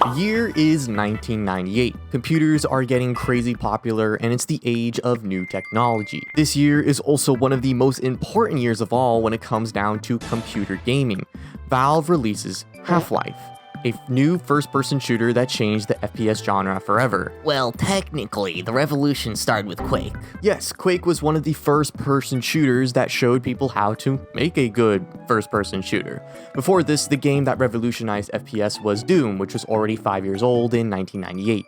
The year is 1998. Computers are getting crazy popular and it's the age of new technology. This year is also one of the most important years of all when it comes down to computer gaming. Valve releases Half-Life, a new first-person shooter that changed the FPS genre forever. Well, technically, the revolution started with Quake. Yes, Quake was one of the first-person shooters that showed people how to make a good first-person shooter. Before this, the game that revolutionized FPS was Doom, which was already 5 years old in 1998.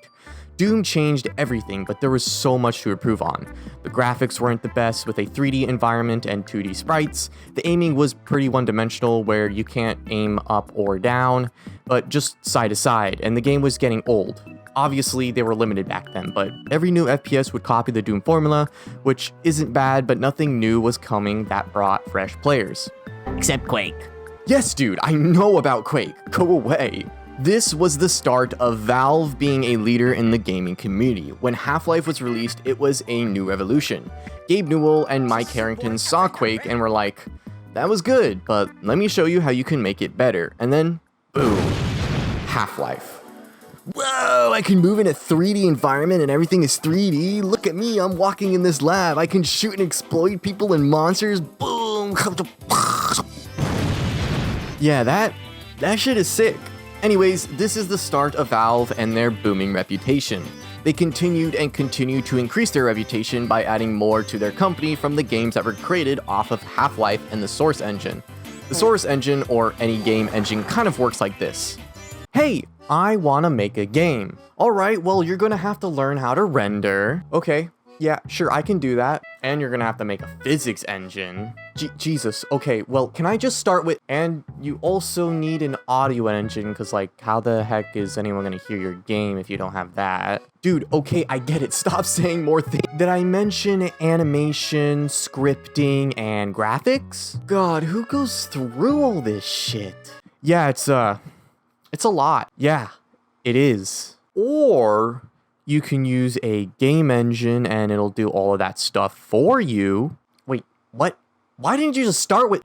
Doom changed everything, but there was so much to improve on. The graphics weren't the best with a 3D environment and 2D sprites. The aiming was pretty one-dimensional where you can't aim up or down, but just side to side, and the game was getting old. Obviously, they were limited back then, but every new FPS would copy the Doom formula, which isn't bad, but nothing new was coming that brought fresh players. Except Quake. Yes, dude, I know about Quake. Go away. This was the start of Valve being a leader in the gaming community. When Half-Life was released, it was a new revolution. Gabe Newell and Mike Harrington saw Quake and were like, that was good, but let me show you how you can make it better. And then, boom, Half-Life. Whoa, I can move in a 3D environment and everything is 3D. Look at me, I'm walking in this lab. I can shoot and exploit people and monsters. Boom. Yeah, that shit is sick. Anyways, this is the start of Valve and their booming reputation. They continued and continue to increase their reputation by adding more to their company from the games that were created off of Half-Life and the Source engine. The Source engine, or any game engine, kind of works like this. Hey, I want to make a game. Alright, well, you're going to have to learn how to render. Okay, yeah, sure, I can do that. And you're going to have to make a physics engine. Jesus, okay, well, can I just start with, and you also need an audio engine, because, like, how the heck is anyone going to hear your game if you don't have that? Dude, okay, I get it, stop saying more things. Did I mention animation, scripting, and graphics? God, who goes through all this shit? Yeah, it's a lot. Yeah, it is. Or you can use a game engine and it'll do all of that stuff for you. Wait, what? Why didn't you just start with...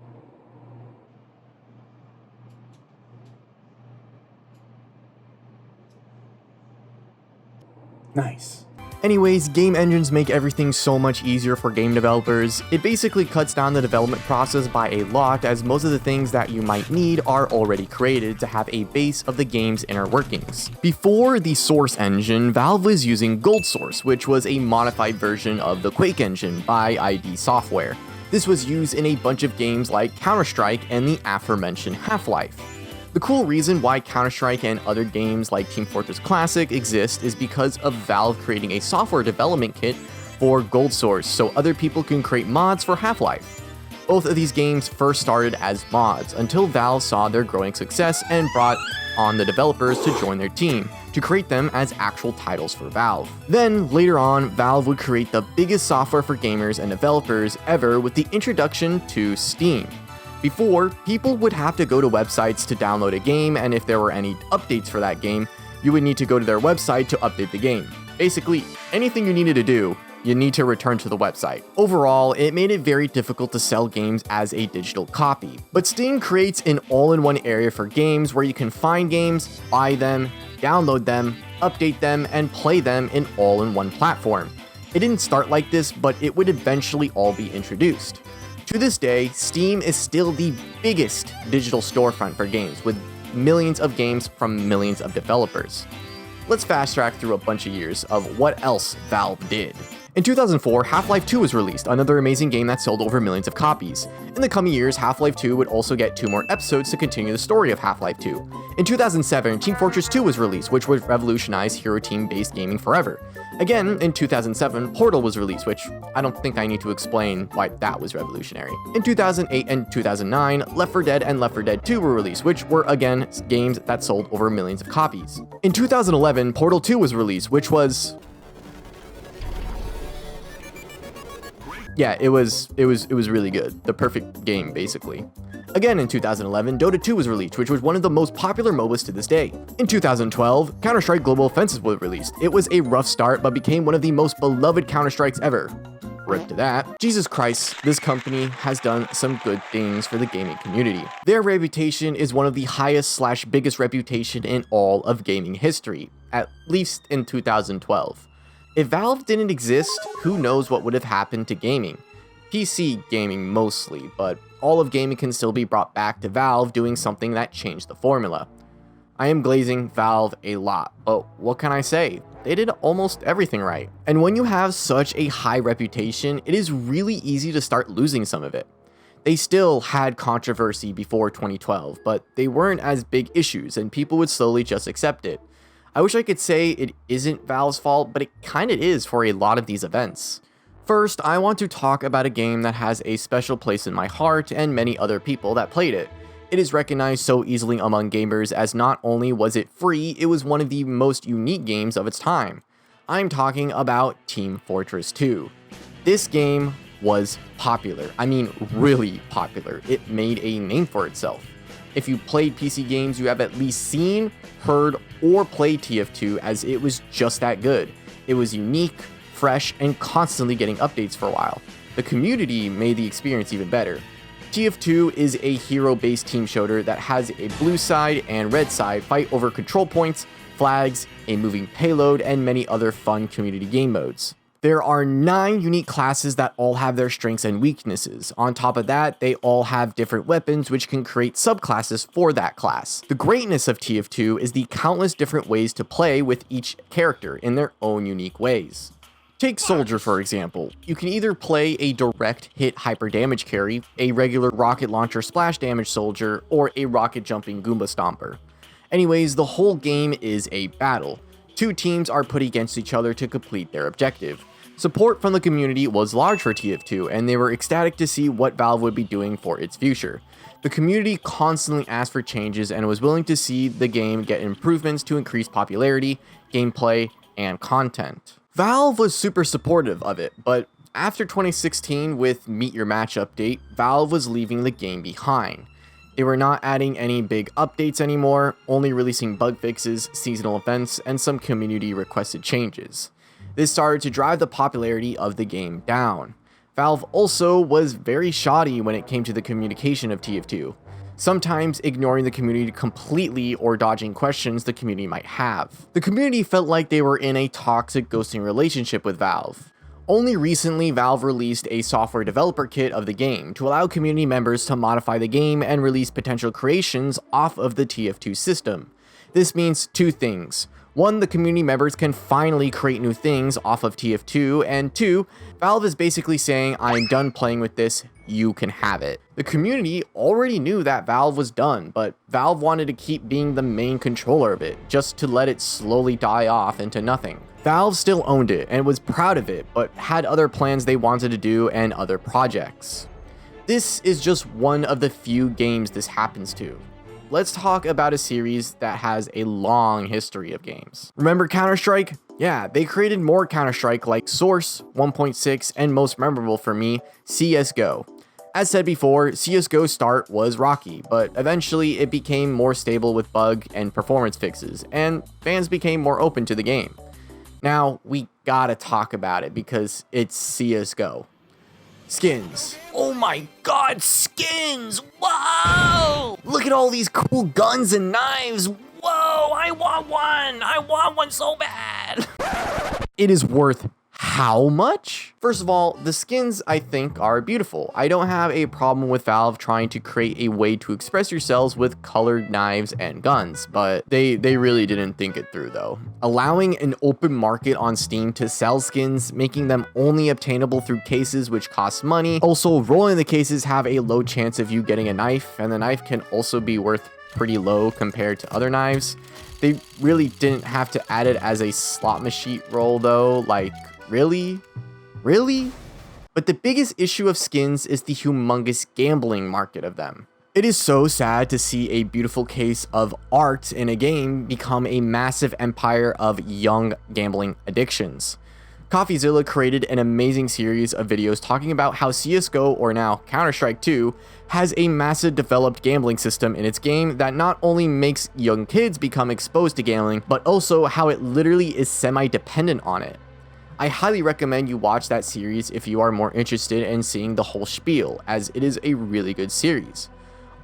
Nice. Anyways, game engines make everything so much easier for game developers. It basically cuts down the development process by a lot, as most of the things that you might need are already created to have a base of the game's inner workings. Before the Source engine, Valve was using Gold Source, which was a modified version of the Quake engine by ID Software. This was used in a bunch of games like Counter-Strike and the aforementioned Half-Life. The cool reason why Counter-Strike and other games like Team Fortress Classic exist is because of Valve creating a software development kit for Gold Source so other people can create mods for Half-Life. Both of these games first started as mods until Valve saw their growing success and brought on the developers to join their team to create them as actual titles for Valve. Then, later on, Valve would create the biggest software for gamers and developers ever with the introduction to Steam. Before, people would have to go to websites to download a game, and if there were any updates for that game, you would need to go to their website to update the game. Basically, anything you needed to do, you need to return to the website. Overall, it made it very difficult to sell games as a digital copy. But Steam creates an all-in-one area for games where you can find games, buy them, download them, update them, and play them in all-in-one platform. It didn't start like this, but it would eventually all be introduced. To this day, Steam is still the biggest digital storefront for games, with millions of games from millions of developers. Let's fast track through a bunch of years of what else Valve did. In 2004, Half-Life 2 was released, another amazing game that sold over millions of copies. In the coming years, Half-Life 2 would also get 2 more episodes to continue the story of Half-Life 2. In 2007, Team Fortress 2 was released, which would revolutionize hero team-based gaming forever. Again, in 2007, Portal was released, which I don't think I need to explain why that was revolutionary. In 2008 and 2009, Left 4 Dead and Left 4 Dead 2 were released, which were, again, games that sold over millions of copies. In 2011, Portal 2 was released, which was... yeah, it was really good. The perfect game, basically. Again, in 2011, Dota 2 was released, which was one of the most popular MOBAs to this day. In 2012, Counter-Strike Global Offensive was released. It was a rough start, but became one of the most beloved Counter-Strikes ever. rip to that. Jesus Christ, this company has done some good things for the gaming community. Their reputation is one of the highest / biggest reputation in all of gaming history, at least in 2012. If Valve didn't exist, who knows what would have happened to gaming? PC gaming mostly, but all of gaming can still be brought back to Valve doing something that changed the formula. I am glazing Valve a lot, but what can I say? They did almost everything right. And when you have such a high reputation, it is really easy to start losing some of it. They still had controversy before 2012, but they weren't as big issues and people would slowly just accept it. I wish I could say it isn't Valve's fault, but it kinda is for a lot of these events. First, I want to talk about a game that has a special place in my heart and many other people that played it. It is recognized so easily among gamers as not only was it free, it was one of the most unique games of its time. I'm talking about Team Fortress 2. This game was popular. I mean, really popular. It made a name for itself. If you played PC games, you have at least seen, heard, or played TF2 as it was just that good. It was unique, fresh, and constantly getting updates for a while. The community made the experience even better. TF2 is a hero-based team shooter that has a blue side and red side fight over control points, flags, a moving payload, and many other fun community game modes. There are 9 unique classes that all have their strengths and weaknesses. On top of that, they all have different weapons which can create subclasses for that class. The greatness of TF2 is the countless different ways to play with each character in their own unique ways. Take Soldier for example. You can either play a direct hit hyper damage carry, a regular rocket launcher splash damage soldier, or a rocket jumping Goomba Stomper. Anyways, the whole game is a battle. 2 teams are put against each other to complete their objective. Support from the community was large for TF2, and they were ecstatic to see what Valve would be doing for its future. The community constantly asked for changes and was willing to see the game get improvements to increase popularity, gameplay, and content. Valve was super supportive of it, but after 2016 with Meet Your Match update, Valve was leaving the game behind. They were not adding any big updates anymore, only releasing bug fixes, seasonal events, and some community requested changes. This started to drive the popularity of the game down. Valve also was very shoddy when it came to the communication of TF2, sometimes ignoring the community completely or dodging questions the community might have. The community felt like they were in a toxic ghosting relationship with Valve. Only recently, Valve released a software developer kit of the game to allow community members to modify the game and release potential creations off of the TF2 system. This means 2 things. 1, the community members can finally create new things off of TF2, and 2, Valve is basically saying, I'm done playing with this, you can have it. The community already knew that Valve was done, but Valve wanted to keep being the main controller of it, just to let it slowly die off into nothing. Valve still owned it and was proud of it, but had other plans they wanted to do and other projects. This is just one of the few games this happens to. Let's talk about a series that has a long history of games. Remember Counter-Strike? Yeah, they created more Counter-Strike like Source, 1.6, and most memorable for me, CSGO. As said before, CSGO's start was rocky, but eventually it became more stable with bug and performance fixes, and fans became more open to the game. Now, we gotta talk about it because it's CSGO. Skins. Oh my god, skins! Whoa! Look at all these cool guns and knives! Whoa, I want one! I want one so bad! It is worth how much? First of all, the skins I think are beautiful. I don't have a problem with Valve trying to create a way to express yourselves with colored knives and guns, but they really didn't think it through though. Allowing an open market on Steam to sell skins, making them only obtainable through cases which cost money. Also, rolling the cases have a low chance of you getting a knife, and the knife can also be worth pretty low compared to other knives. They really didn't have to add it as a slot machine roll though, like really? Really? But the biggest issue of skins is the humongous gambling market of them. It is so sad to see a beautiful case of art in a game become a massive empire of young gambling addictions. CoffeeZilla created an amazing series of videos talking about how CSGO, or now Counter-Strike 2, has a massive developed gambling system in its game that not only makes young kids become exposed to gambling, but also how it literally is semi-dependent on it. I highly recommend you watch that series if you are more interested in seeing the whole spiel, as it is a really good series.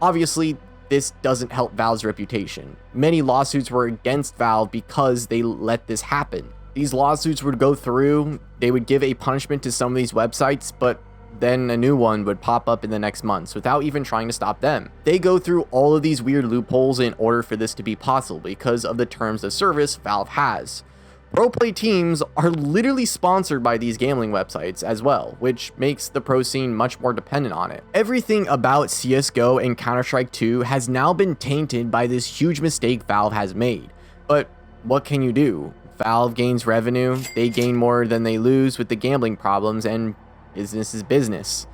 Obviously, this doesn't help Valve's reputation. Many lawsuits were against Valve because they let this happen. These lawsuits would go through, they would give a punishment to some of these websites, but then a new one would pop up in the next months without even trying to stop them. They go through all of these weird loopholes in order for this to be possible because of the terms of service Valve has. Pro play teams are literally sponsored by these gambling websites as well, which makes the pro scene much more dependent on it. Everything about CSGO and Counter-Strike 2 has now been tainted by this huge mistake Valve has made. But what can you do? Valve gains revenue, they gain more than they lose with the gambling problems, and business is business.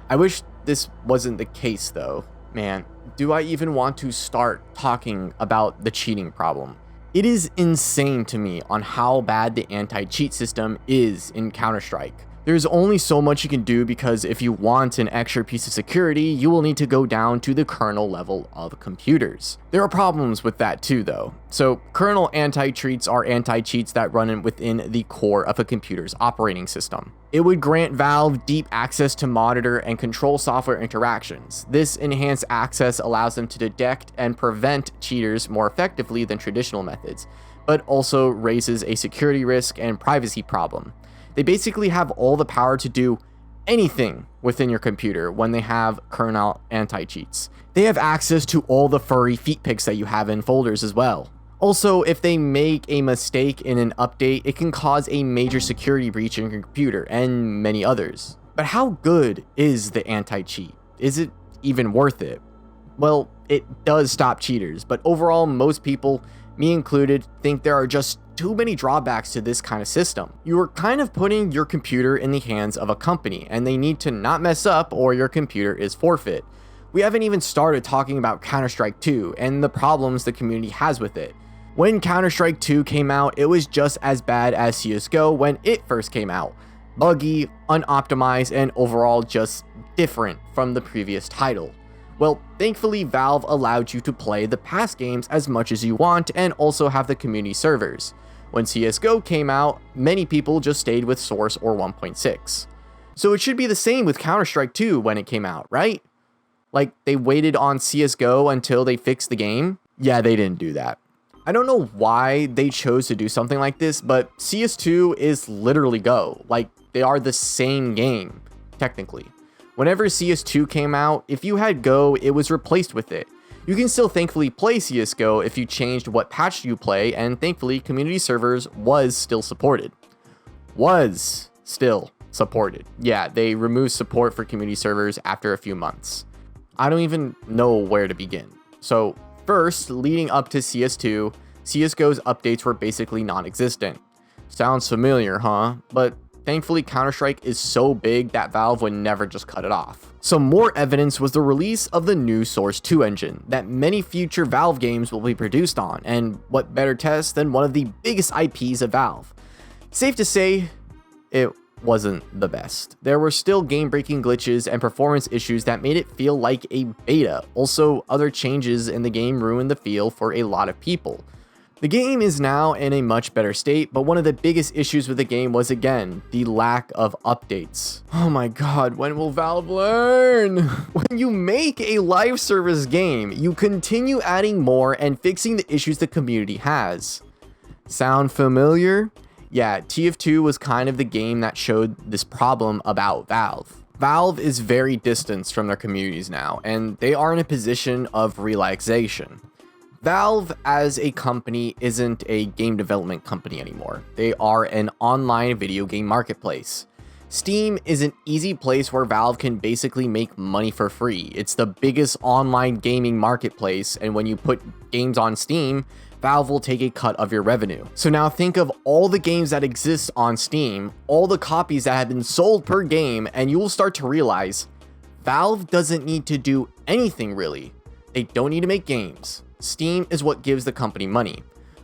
I wish this wasn't the case though. Man, do I even want to start talking about the cheating problem? It is insane to me on how bad the anti-cheat system is in Counter-Strike. There's only so much you can do because if you want an extra piece of security, you will need to go down to the kernel level of computers. There are problems with that too though. So kernel anti-cheats are anti-cheats that run within the core of a computer's operating system. It would grant Valve deep access to monitor and control software interactions. This enhanced access allows them to detect and prevent cheaters more effectively than traditional methods, but also raises a security risk and privacy problem. They basically have all the power to do anything within your computer when they have kernel anti-cheats. They have access to all the furry feet pics that you have in folders as well. Also, if they make a mistake in an update, it can cause a major security breach in your computer and many others. But how good is the anti-cheat? Is it even worth it? Well, it does stop cheaters, but overall, most people, me included, think there are just too many drawbacks to this kind of system. You are kind of putting your computer in the hands of a company, and they need to not mess up or your computer is forfeit. We haven't even started talking about Counter-Strike 2 and the problems the community has with it. When Counter-Strike 2 came out, it was just as bad as CSGO when it first came out. Buggy, unoptimized, and overall just different from the previous title. Well, thankfully Valve allowed you to play the past games as much as you want and also have the community servers. When CSGO came out, many people just stayed with Source or 1.6. So it should be the same with Counter-Strike 2 when it came out, right? Like, they waited on CSGO until they fixed the game? Yeah, they didn't do that. I don't know why they chose to do something like this, but CS2 is literally Go. Like, they are the same game, technically. Whenever CS2 came out, if you had Go, it was replaced with it. You can still thankfully play CSGO if you changed what patch you play, and thankfully community servers was still supported. Yeah, they removed support for community servers after a few months. I don't even know where to begin. So first, leading up to CS2, CSGO's updates were basically non-existent. Sounds familiar, huh? But thankfully, Counter-Strike is so big that Valve would never just cut it off. Some more evidence was the release of the new Source 2 engine that many future Valve games will be produced on, and what better test than one of the biggest IPs of Valve. Safe to say, it wasn't the best. There were still game-breaking glitches and performance issues that made it feel like a beta. Also, other changes in the game ruined the feel for a lot of people. The game is now in a much better state, but one of the biggest issues with the game was, again, the lack of updates. Oh my god, when will Valve learn? When you make a live service game, you continue adding more and fixing the issues the community has. Sound familiar? Yeah, TF2 was kind of the game that showed this problem about Valve. Valve is very distanced from their communities now, and they are in a position of relaxation. Valve as a company isn't a game development company anymore. They are an online video game marketplace. Steam is an easy place where Valve can basically make money for free. It's the biggest online gaming marketplace, and when you put games on Steam, Valve will take a cut of your revenue. So now think of all the games that exist on Steam, all the copies that have been sold per game, and you will start to realize Valve doesn't need to do anything really. They don't need to make games. Steam is what gives the company money.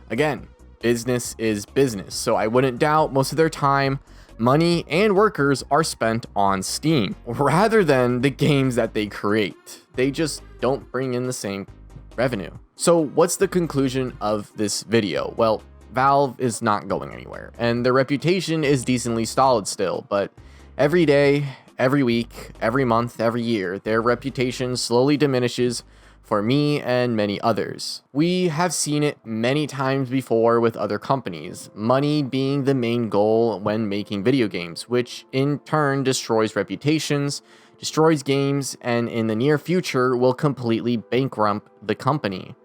Again, business is business, so I wouldn't doubt most of their time, money, and workers are spent on Steam, rather than the games that they create. They just don't bring in the same revenue. So what's the conclusion of this video? Well, Valve is not going anywhere, and their reputation is decently solid still, but every day, every week, every month, every year, their reputation slowly diminishes for me and many others. We have seen it many times before with other companies, money being the main goal when making video games, which in turn destroys reputations, destroys games, and in the near future will completely bankrupt the company.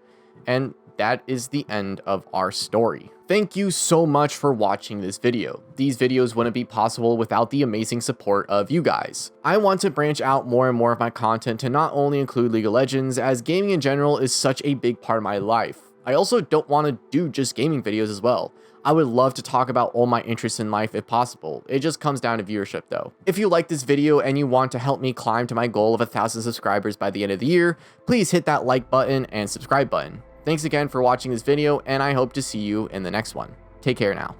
And that is the end of our story. Thank you so much for watching this video. These videos wouldn't be possible without the amazing support of you guys. I want to branch out more and more of my content to not only include League of Legends, as gaming in general is such a big part of my life. I also don't want to do just gaming videos as well. I would love to talk about all my interests in life if possible. It just comes down to viewership though. If you like this video and you want to help me climb to my goal of 1,000 subscribers by the end of the year, please hit that like button and subscribe button. Thanks again for watching this video, and I hope to see you in the next one. Take care now.